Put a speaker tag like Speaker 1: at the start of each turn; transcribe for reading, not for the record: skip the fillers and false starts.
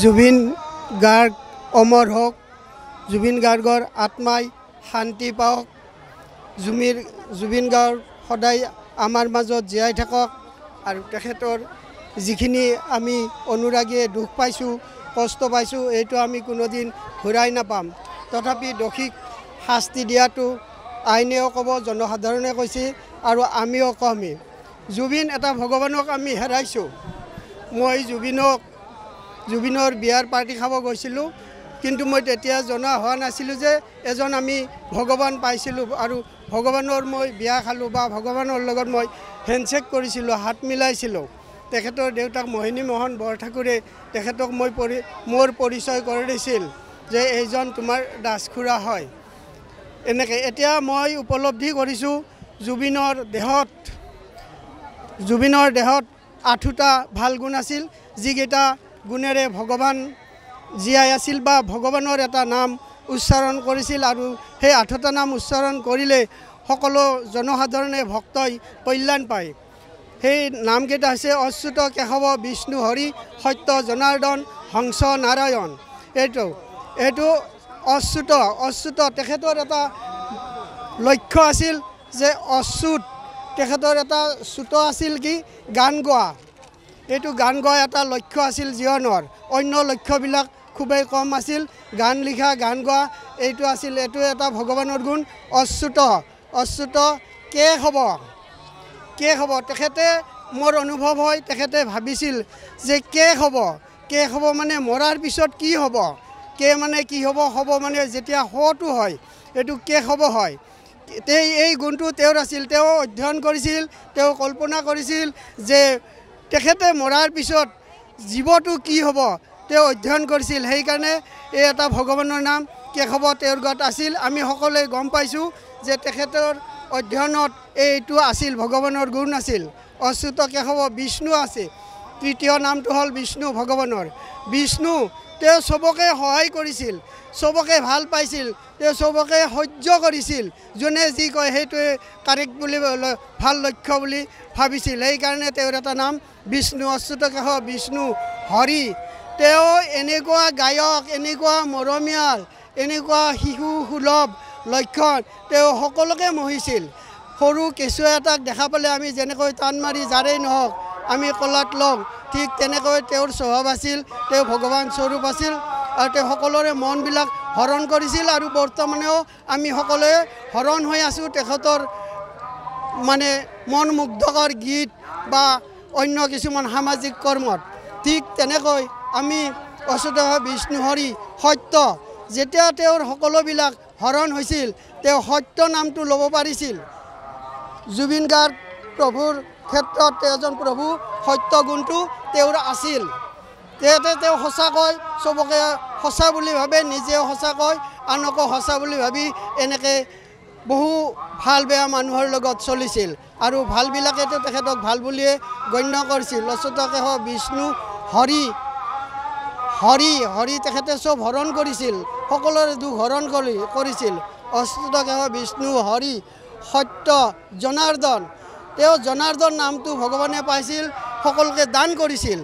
Speaker 1: জুবিন গাৰ্গ অমৰ হওক, জুবিন গাৰ্গৰ আত্মাই শান্তি পাওক, জুবিন গাৰ্গ সদায় আমাৰ মাজত জীয়াই থাকক আৰু তেখেতৰ যিখিনি আমি অনুৰাগীয়ে দুখ পাইছোঁ, কষ্ট পাইছোঁ, এইটো আমি কোনোদিন ঘূৰাই নাপাম। তথাপি দোষীক শাস্তি দিয়াটো আইনেও ক'ব, জনসাধাৰণে কৈছে আৰু আমিও কমেই। জুবিন এটা ভগৱানক আমি হেৰাইছোঁ। মই জুবিনৰ বিয়াৰ পাৰ্টি খাব গৈছিলোঁ, কিন্তু মই তেতিয়া জনা হোৱা নাছিলোঁ যে এজন আমি ভগৱান পাইছিলোঁ আৰু ভগৱানৰ মই বিয়া খালোঁ বা ভগৱানৰ লগত মই হেণ্ডশ্বেক কৰিছিলোঁ, হাত মিলাইছিলোঁ। তেখেতৰ দেউতাক মোহিনী মোহন বৰঠাকুৰে তেখেতক মোৰ পৰিচয় কৰি দিছিল যে এইজন তোমাৰ দাসখুৰা হয়। এনেকৈ এতিয়া মই উপলব্ধি কৰিছোঁ জুবিনৰ দেহত 8টা ভাল গুণ আছিল, যিকেইটা গুণেৰে ভগৱান জীয়াই আছিল বা ভগৱানৰ এটা নাম উচ্চাৰণ কৰিছিল আৰু সেই 8টা নাম উচ্চাৰণ কৰিলে সকলো জনসাধাৰণে ভক্তই কল্যাণ পায়। সেই নামকেইটা হৈছে অচ্যুত কেশৱ বিষ্ণু হৰি সত্য জনাৰ্দন হংস নাৰায়ণ। এইটো অচ্যুত তেখেতৰ এটা লক্ষ্য আছিল যে অচ্যুত, তেখেতৰ এটা চ্যুত আছিল কি গান গোৱা। এইটো গান গোৱা এটা লক্ষ্য আছিল জীৱনৰ, অন্য লক্ষ্যবিলাক খুবেই কম আছিল। গান লিখা, গান গোৱা এইটো আছিল, এইটো এটা ভগৱানৰ গুণ। অচ্যুত কে হ'ব তেখেতে, মোৰ অনুভৱ হয় তেখেতে ভাবিছিল যে কে হ'ব মানে মৰাৰ পিছত কি হ'ব, কে মানে কি হ'ব মানে যেতিয়া হটো হয়, এইটো কে হ'ব হয়। এই গুণটো তেওঁৰ আছিল। তেওঁ অধ্যয়ন কৰিছিল, তেওঁ কল্পনা কৰিছিল যে তেখেতে মৰাৰ পিছত জীৱটো কি হ'ব, তেওঁ অধ্যয়ন কৰিছিল। সেইকাৰণে এই এটা ভগৱানৰ নাম কেশৱ তেওঁৰ গাত আছিল। আমি সকলোৱে গম পাইছোঁ যে তেখেতৰ অধ্যয়নত এইটো আছিল, ভগৱানৰ গুণ আছিল। অচ্যুত কেশৱ বিষ্ণু আছে, তৃতীয় নামটো হ'ল বিষ্ণু ভগৱানৰ। বিষ্ণু তেওঁ চবকে সহায় কৰিছিল, চবকে ভাল পাইছিল, তেওঁ চবকে সহ্য কৰিছিল। যোনে যি কয় সেইটোৱে কাৰেক্ট বুলি, ভাল লক্ষ্য বুলি ভাবিছিল। সেইকাৰণে তেওঁৰ এটা নাম বিষ্ণু, অচ্যুত কেশৱ বিষ্ণু হৰি। তেওঁ এনেকুৱা গায়ক, এনেকুৱা মৰমীয়াল, এনেকুৱা শিশু সুলভ লক্ষণ, তেওঁ সকলোকে মোহিছিল। সৰু কেঁচুৱা এটাক দেখা পালে আমি যেনেকৈ টান মাৰি যাৰেই নহওক আমি কলাত লওঁ, ঠিক তেনেকৈ তেওঁৰ স্বভাৱ আছিল। তেওঁ ভগৱান স্বৰূপ আছিল আৰু তেওঁ সকলোৰে মনবিলাক হৰণ কৰিছিল আৰু বৰ্তমানেও আমি সকলোৱে হৰণ হৈ আছোঁ তেখেতৰ মানে মন মুগ্ধকৰ গীত বা অন্য কিছুমান সামাজিক কৰ্মত। ঠিক তেনেকৈ আমি অচ্যুত বিষ্ণু হৰি সত্য, যেতিয়া তেওঁৰ সকলোবিলাক হৰণ হৈছিল, তেওঁ সত্য নামটো ল'ব পাৰিছিল। জুবিন গাৰ্গ প্ৰভুৰ ক্ষেত্ৰত এজন প্ৰভু, সত্য গুণটো তেওঁৰ আছিল। তেওঁ সঁচাকৈ চবকে সঁচা বুলি ভাবে, নিজেও সঁচাকৈ আনকো সঁচা বুলি ভাবি এনেকৈ বহু ভাল বেয়া মানুহৰ লগত চলিছিল আৰু ভালবিলাকেতো তেখেতক ভাল বুলিয়ে গণ্য কৰিছিল। অচ্যুত কেশৱ বিষ্ণু হৰি তেখেতে চব হৰণ কৰিছিল, সকলোৰে দুখ হৰণ কৰিছিল। অচ্যুত কেশৱ বিষ্ণু হৰি সত্য জনাৰ্দন, তেওঁ জনাৰ্দন নামটো ভগৱানে পাইছিল, সকলোকে দান কৰিছিল।